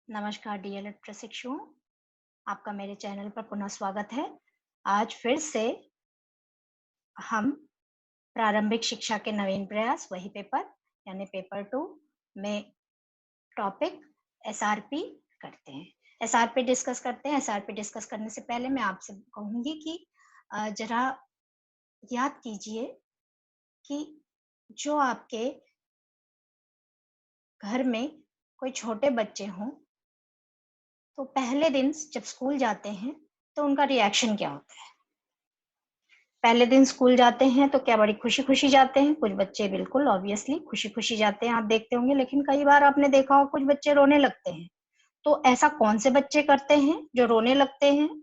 नमस्कार डीएलएड प्रशिक्षुओं, आपका मेरे चैनल पर पुनः स्वागत है। आज फिर से हम प्रारंभिक शिक्षा के नवीन प्रयास वही पेपर यानी पेपर 2 में टॉपिक एसआरपी करते हैं। एसआरपी डिस्कस करते हैं। एसआरपी डिस्कस करने से पहले मैं आपसे कहूँगी कि ज़रा याद कीजिए कि जो आपके घर में कोई छोटे बच्चे हों, तो पहले दिन जब स्कूल जाते हैं, तो उनका रिएक्शन क्या होता है? पहले दिन स्कूल जाते हैं तो क्या बड़ी खुशी-खुशी जाते हैं, कुछ बच्चे बिल्कुल ऑब्वियसली खुशी-खुशी जाते हैं, आप देखते होंगे, लेकिन कई बार आपने देखा होगा कुछ बच्चे रोने लगते हैं। तो ऐसा कौन से बच्चे करते हैं जो रोने लगते हैं?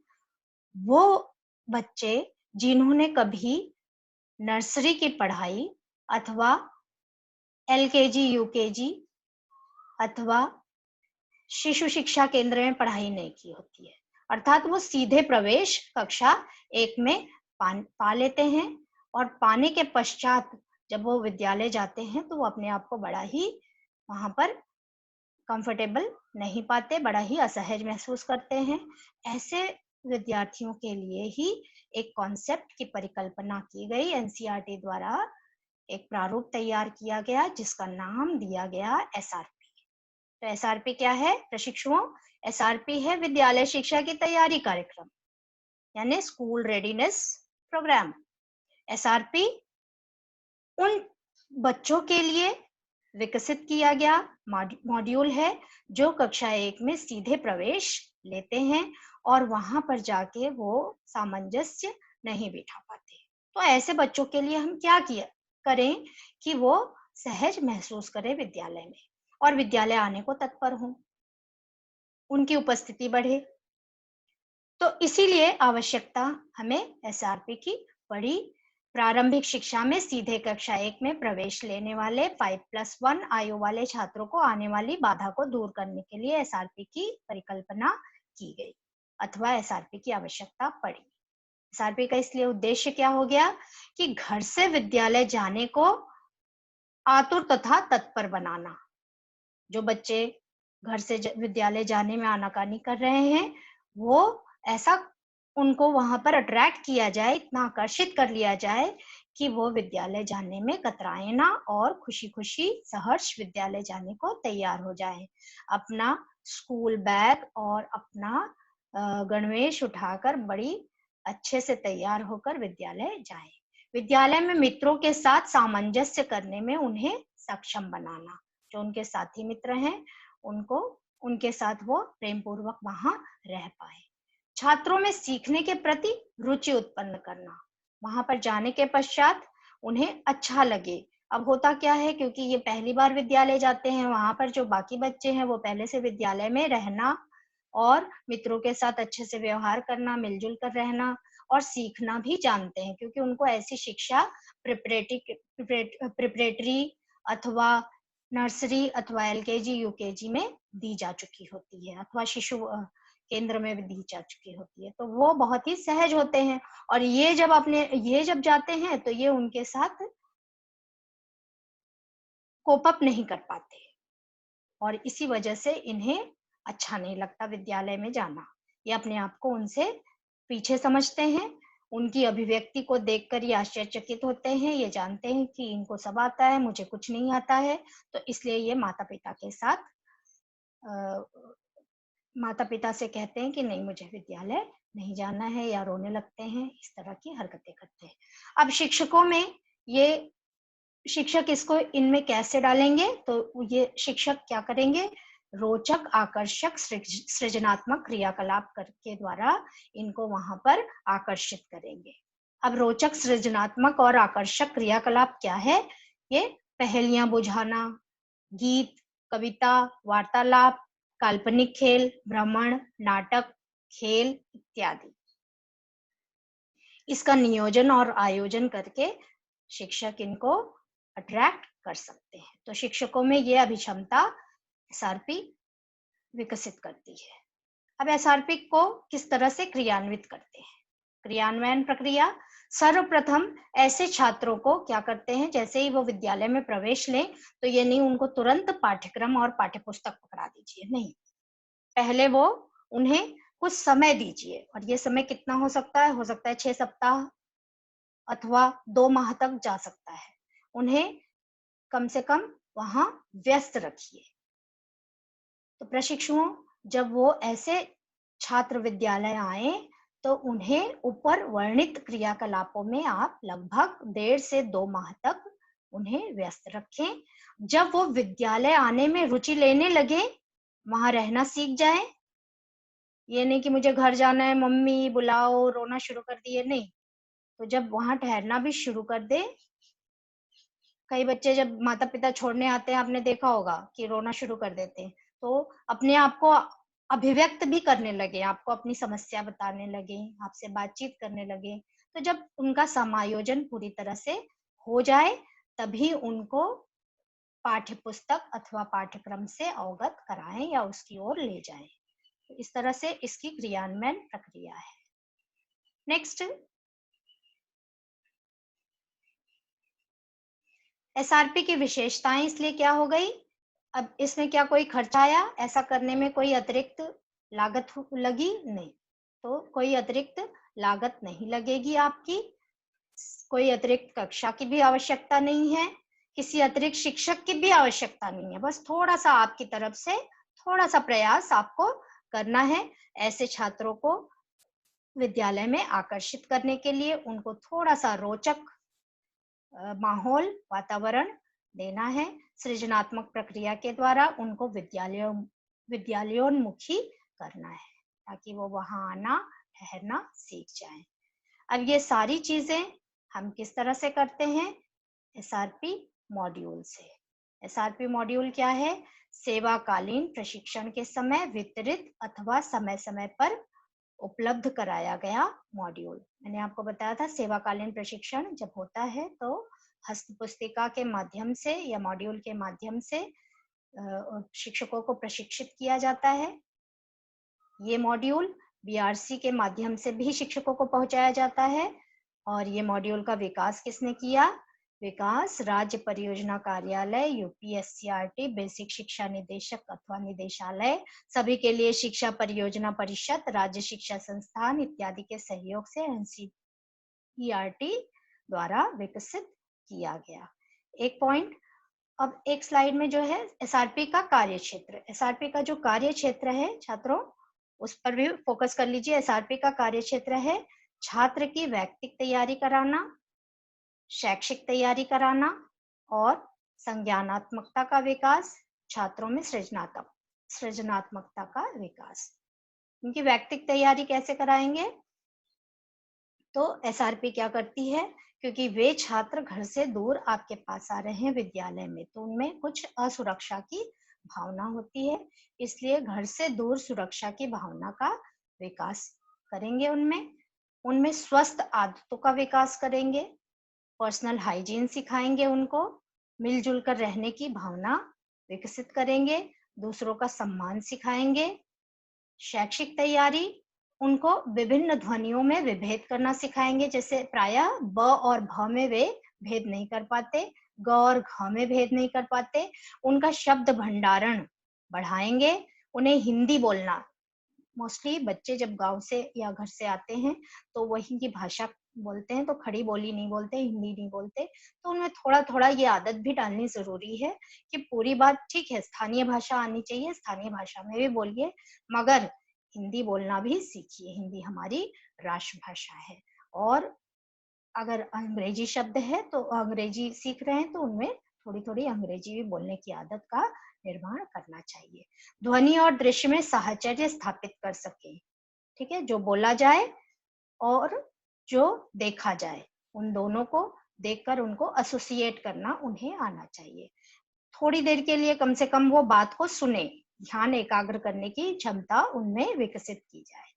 वो बच्चे जिन्होंने कभी नर्सरी की पढ़ाई अथवा एलकेजी, यूकेजी अथवा शिशु शिक्षा केंद्र में पढ़ाई नहीं की होती है। अर्थात वो सीधे प्रवेश कक्षा 1 में पा लेते हैं और पाने के पश्चात जब वो विद्यालय जाते हैं तो वो अपने आप को बड़ा ही वहाँ पर कंफर्टेबल नहीं पाते, बड़ा ही असहज महसूस करते हैं। ऐसे विद्यार्थियों के लिए ही एक कॉन्सेप्ट की परिकल्पना की गई एनसीईआरटी द्वारा, एक प्रारूप तैयार किया गया जिसका नाम दिया गया एसआरपी। तो एसआरपी क्या है प्रशिक्षुओं? एसआरपी है विद्यालय शिक्षा की तैयारी कार्यक्रम, यानी स्कूल रेडीनेस प्रोग्राम। एसआरपी उन बच्चों के लिए विकसित किया गया मॉड्यूल है जो कक्षा 1 में सीधे प्रवेश लेते हैं और वहां पर जाके वो सामंजस्य नहीं बिठा पाते। तो ऐसे बच्चों के लिए हम क्या किया करें कि वो सहज महसूस करें विद्यालय में और विद्यालय आने को तत्पर हों, उनकी उपस्थिति बढ़े। तो इसीलिए आवश्यकता हमें एसआरपी की पड़ी। प्रारंभिक शिक्षा में सीधे कक्षा 1 में प्रवेश लेने वाले 5+1 आयु वाले छात्रों को आने वाली बाधा को दूर करने के लिए एसआरपी की परिकल्पना की गई अथवा एसआरपी की आवश्यकता पड़ी। एसआरपी का इसलिए उद्देश्य क्या हो गया कि घर से विद्यालय जाने को आतुर तथा तत्पर बनाना। जो बच्चे घर से विद्यालय जाने में आनाकानी कर रहे हैं, वो ऐसा उनको वहां पर अट्रैक्ट किया जाए, इतना आकर्षित कर लिया जाए कि वो विद्यालय जाने में कतराए ना और खुशी-खुशी सहर्ष विद्यालय जाने को तैयार हो जाए। अपना स्कूल बैग और अपना गणवेश उठाकर बड़ी अच्छे से तैयार होकर विद्यालय जाएं। विद्यालय में मित्रों के साथ सामंजस्य करने में उन्हें सक्षम बनाना। जो उनके साथी मित्र हैं, उनको उनके साथ वो प्रेम पूर्वक वहाँ रह पाए। छात्रों में सीखने के प्रति रुचि उत्पन्न करना। वहाँ पर जाने के पश्चात उन्हें अच्छा लगे। अब होता क्या है, क्योंकि ये पहली बार विद्यालय जाते हैं, वहाँ पर जो बाकी बच्चे हैं वो पहले से विद्यालय में रहना और मित्रों के साथ अच्छे से व्यवहार करना, मिलजुल कर रहना और सीखना भी जानते हैं, क्योंकि उनको ऐसी शिक्षा प्रिपरेटरी अथवा नर्सरी अथवा एलकेजी, यूकेजी में दी जा चुकी होती है अथवा शिशु केंद्र में भी दी जा चुकी होती है। तो वो बहुत ही सहज होते हैं और ये जब जाते हैं तो ये उनके साथ कोप अप नहीं कर पाते और इसी वजह से इन्हें अच्छा नहीं लगता विद्यालय में जाना। ये अपने आप को उनसे पीछे समझते हैं, उनकी अभिव्यक्ति को देखकर ये आश्चर्यचकित होते हैं, ये जानते हैं कि इनको सब आता है, मुझे कुछ नहीं आता है, तो इसलिए ये माता-पिता के साथ अ, माता-पिता से कहते हैं कि नहीं मुझे विद्यालय नहीं जाना है या रोने लगते हैं, इस तरह की हरकतें करते हैं। अब शिक्षकों में ये शिक्षक इसको इनमें कैसे डालेंगे? तो ये शिक्षक क्या करेंगे? रोचक, आकर्षक, सृजनात्मक क्रियाकलाप के द्वारा इनको वहाँ पर आकर्षित करेंगे। अब रोचक, सृजनात्मक और आकर्षक क्रियाकलाप क्या है? ये पहेलियाँ बुझाना, गीत, कविता, वार्तालाप, काल्पनिक खेल, भ्रमण, नाटक, खेल इत्यादि। इसका नियोजन और आयोजन करके शिक्षक इनको अट्रैक्ट कर सकते हैं। तो शिक्षकों में ये अभिक्षमता एसआरपी विकसित करती है। अब एसआरपी को किस तरह से क्रियान्वित करते हैं? क्रियान्वयन प्रक्रिया सर्वप्रथम ऐसे छात्रों को क्या करते हैं, जैसे ही वो विद्यालय में प्रवेश लें, तो ये नहीं उनको तुरंत पाठ्यक्रम और पाठ्यपुस्तक पकड़ा दीजिए, नहीं। पहले वो उन्हें कुछ समय दीजिए, और ये समय कितना हो सकता है? हो सकता है 6 सप्ताह अथवा 2 माह तक जा सकता है। उन्हें कम से कम वहाँ व्यस्त रखिए। तो प्रशिक्षुओं, जब वो ऐसे छात्र विद्यालय आएँ, तो उन्हें ऊपर वर्णित क्रियाकलापों में आप लगभग 1.5 से 2 माह तक उन्हें व्यस्त रखें। जब वो विद्यालय आने में रुचि लेने लगे, वहाँ रहना सीख जाएँ, ये नहीं कि मुझे घर जाना है, मम्मी बुलाओ, रोना शुरू कर दिए, नहीं। तो जब वहाँ ठहरना भी शुरू कर दें, कई बच्चे जब माता-पिता छोड़ने आते हैं, आपने देखा होगा कि रोना शुरू कर देते हैं। तो अपने आप को अभिव्यक्त भी करने लगे, आपको अपनी समस्या बताने लगे, आपसे बातचीत करने लगे। तो जब उनका समायोजन पूरी तरह से हो जाए, तभी उनको पाठ्य पुस्तक अथवा पाठ्यक्रम से अवगत कराएँ या उसकी ओर ले जाएँ। तो इस तरह से इसकी क्रियान्वयन प्रक्रिया है। नेक्स्ट, एसआरपी की विशेषताएँ इसलिए क्या हो गई? अब इसमें क्या कोई खर्चा आया? ऐसा करने में कोई अतिरिक्त लागत लगी? नहीं। तो कोई अतिरिक्त लागत नहीं लगेगी आपकी, कोई अतिरिक्त कक्षा की भी आवश्यकता नहीं है, किसी अतिरिक्त शिक्षक की भी आवश्यकता नहीं है। बस थोड़ा-सा आपकी तरफ से थोड़ा-सा प्रयास आपको करना है, ऐसे छात्रों को विद्यालय में आकर्षित करने के लिए, उनको थोड़ा-सा रोचक माहौल, वातावरण देना है। सृजनात्मक प्रक्रिया के द्वारा उनको विद्यालयोन्मुखी करना है, ताकि वो वहाँ आना, ठहरना सीख जाएँ। अब ये सारी चीज़ें हम किस तरह से करते हैं? एसआरपी मॉड्यूल से। एसआरपी मॉड्यूल क्या है? सेवाकालीन प्रशिक्षण के समय वितरित अथवा समय-समय पर उपलब्ध कराया गया मॉड्यूल। मैंने आपको बताया था, सेवाकालीन प्रशिक्षण जब होता है तो हस्तपुस्तिका के माध्यम से या मॉड्यूल के माध्यम से शिक्षकों को प्रशिक्षित किया जाता है। ये मॉड्यूल बीआरसी के माध्यम से भी शिक्षकों को पहुंचाया जाता है। और ये मॉड्यूल का विकास किसने किया? विकास राज्य परियोजना कार्यालय, यूपीएससीआरटी, बेसिक शिक्षा निदेशक अथवा निदेशालय, सभी के लिए शिक्षा परियोजना परिषद, राज्य शिक्षा संस्थान इत्यादि के सहयोग से एनसीईआरटी द्वारा विकसित किया गया। एक पॉइंट, अब एक स्लाइड में जो है एसआरपी का कार्यक्षेत्र, एसआरपी का जो कार्यक्षेत्र है छात्रों, उस पर भी फोकस कर लीजिए। एसआरपी का कार्यक्षेत्र है छात्र की वैयक्तिक तैयारी कराना, शैक्षिक तैयारी कराना और संज्ञानात्मकता का विकास, छात्रों में सृजनात्मकता का विकास। उनकी वैयक्तिक तैयारी कैसे कराएंगे? तो एसआरपी क्या करती है, क्योंकि वे छात्र घर से दूर आपके पास आ रहे हैं विद्यालय में, तो उनमें कुछ असुरक्षा की भावना होती है, इसलिए घर से दूर सुरक्षा की भावना का विकास करेंगे। उनमें उनमें स्वस्थ आदतों का विकास करेंगे, पर्सनल हाइजीन सिखाएंगे, उनको मिलजुल कर रहने की भावना विकसित करेंगे, दूसरों का सम्मान सिखाएंगे। शैक्षिक तैयारी, उनको विभिन्न ध्वनियों में विभेद करना सिखाएंगे, जैसे प्रायः ब और भ में वे भेद नहीं कर पाते, ग और घ में भेद नहीं कर पाते। उनका शब्द भंडारण बढ़ाएंगे, उन्हें हिंदी बोलना, मोस्टली बच्चे जब गाँव से या घर से आते हैं तो वहीं की भाषा बोलते हैं, तो खड़ी बोली नहीं बोलते, हिंदी नहीं बोलते। तो उनमें थोड़ा-थोड़ा ये आदत भी डालनी ज़रूरी है कि पूरी बात ठीक है, स्थानीय भाषा आनी चाहिए, स्थानीय भाषा में भी बोलिए, मगर हिंदी बोलना भी सीखिए, हिंदी हमारी राष्ट्रभाषा है। और अगर अंग्रेजी शब्द है तो अंग्रेजी सीख रहे हैं तो उनमें थोड़ी-थोड़ी अंग्रेजी भी बोलने की आदत का निर्माण करना चाहिए। ध्वनि और दृश्य में साहचर्य स्थापित कर सकें, ठीक है? जो बोला जाए और जो देखा जाए, उन दोनों को देखकर उनको एसोसिएट करना उन्हें आना चाहिए। थोड़ी देर के लिए कम से कम वो बात को सुने, ध्यान एकाग्र करने की क्षमता उनमें विकसित की जाए।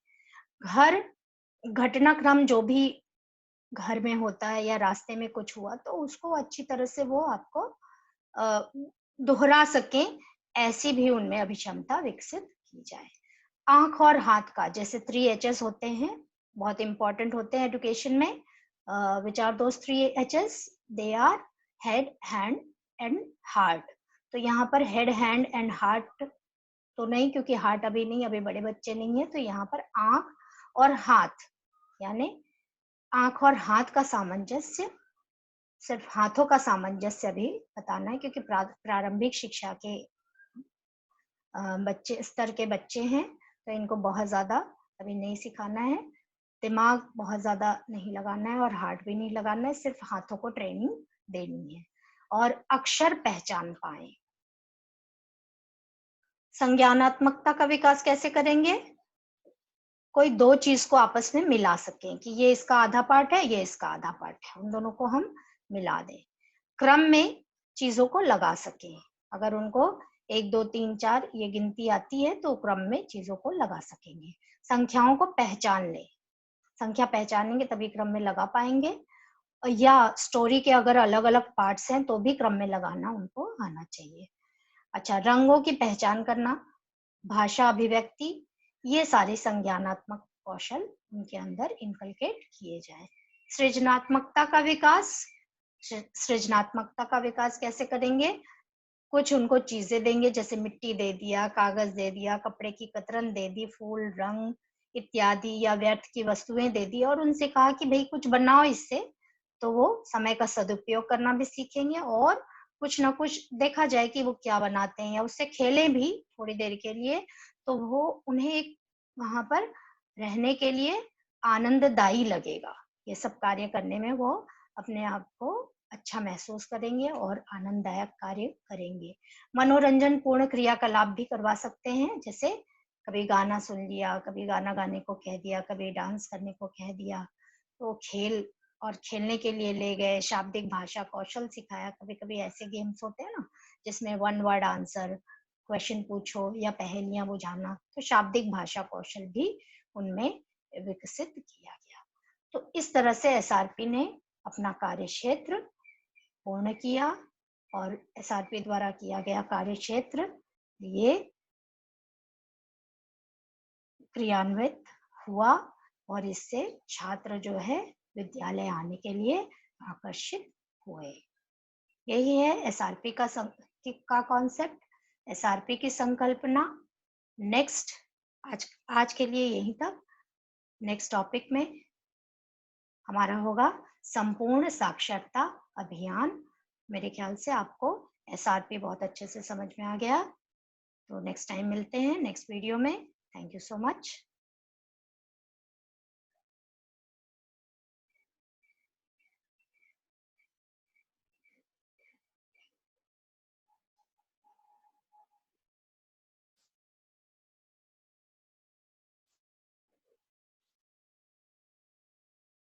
घर घटनाक्रम जो भी घर में होता है या रास्ते में कुछ हुआ तो उसको अच्छी तरह से वो आपको अ, दोहरा सकें, ऐसी भी उनमें अभिक्षमता विकसित की जाए। आँख और हाथ का, जैसे 3 एचएस होते हैं, बहुत इम्पोर्टेंट होते हैं एजुकेशन में। Which are those 3 Hs? They are head, hand and heart. तो यहाँ पर हेड, हैंड एंड हार्ट तो नहीं, क्योंकि हार्ट अभी नहीं, अभी बड़े बच्चे नहीं है, तो यहाँ पर आँख और हाथ, यानी आँख और हाथ का सामंजस्य, सिर्फ हाथों का सामंजस्य अभी बताना है, क्योंकि प्रारंभिक शिक्षा के बच्चे स्तर के बच्चे हैं, तो इनको बहुत ज़्यादा अभी नहीं सिखाना है। दिमाग बहुत ज़्यादा नहीं लगाना है और हार्ट भी नहीं लगाना है, सिर्फ हाथों को ट्रेनिंग देनी है और अक्षर पहचान पाएँ। संज्ञानात्मकता का विकास कैसे करेंगे? कोई 2 चीज़ को आपस में मिला सकें कि ये इसका आधा पार्ट है, ये इसका आधा पार्ट है, उन दोनों को हम मिला दें। क्रम में चीज़ों को लगा सकें, अगर उनको 1, 2, 3, 4 ये गिनती आती है तो क्रम में चीज़ों को लगा सकेंगे। संख्याओं को पहचान लें, संख्या पहचानेंगे तभी क्रम में लगा पाएँगे, या स्टोरी के अगर अलग-अलग पार्ट्स हैं तो भी क्रम में लगाना उनको आना चाहिए। अच्छा, रंगों की पहचान करना, भाषा अभिव्यक्ति, ये सारे संज्ञानात्मक कौशल उनके अंदर इनकलकेट किए जाएँ। सृजनात्मकता का विकास, सृजनात्मकता का विकास कैसे करेंगे? कुछ उनको चीज़ें देंगे, जैसे मिट्टी दे दिया, कागज़ दे दिया, कपड़े की कतरन दे दी, फूल, रंग इत्यादि या व्यर्थ की वस्तुएँ दे दी और उनसे कहा कि भई कुछ बनाओ इससे, तो वो समय का सदुपयोग करना भी सीखेंगे और कुछ ना कुछ देखा जाए कि वो क्या बनाते हैं या उससे खेलें भी थोड़ी देर के लिए, तो वो उन्हें एक वहाँ पर रहने के लिए आनंददायी लगेगा। ये सब कार्य करने में वो अपने आप को अच्छा महसूस करेंगे और आनंददायक कार्य करेंगे। मनोरंजन पूर्ण क्रियाकलाप भी करवा सकते हैं, जैसे कभी गाना सुन लिया, कभी गाना गाने को कह दिया, कभी डांस करने को कह दिया, तो खेल और खेलने के लिए ले गए, शाब्दिक भाषा कौशल सिखाया। कभी-कभी ऐसे गेम्स होते हैं ना, जिसमें वन वर्ड आंसर, क्वेश्चन पूछो या पहेलियाँ बुझाना, तो शाब्दिक भाषा कौशल भी उनमें विकसित किया गया। तो इस तरह से एसआरपी ने अपना कार्यक्षेत्र पूर्ण किया और एसआरपी द्वारा किया गया कार्यक्षेत्र ये क्रियान्वित हुआ और इससे छात्र जो है विद्यालय आने के लिए आकर्षित हुए। यही है एसआरपी का कॉन्सेप्ट, एसआरपी की संकल्पना। नेक्स्ट, आज आज के लिए यहीं तक। नेक्स्ट टॉपिक में हमारा होगा संपूर्ण साक्षरता अभियान। मेरे ख्याल से आपको एसआरपी बहुत अच्छे से समझ में आ गया। तो नेक्स्ट टाइम मिलते हैं नेक्स्ट वीडियो में। Thank you so much.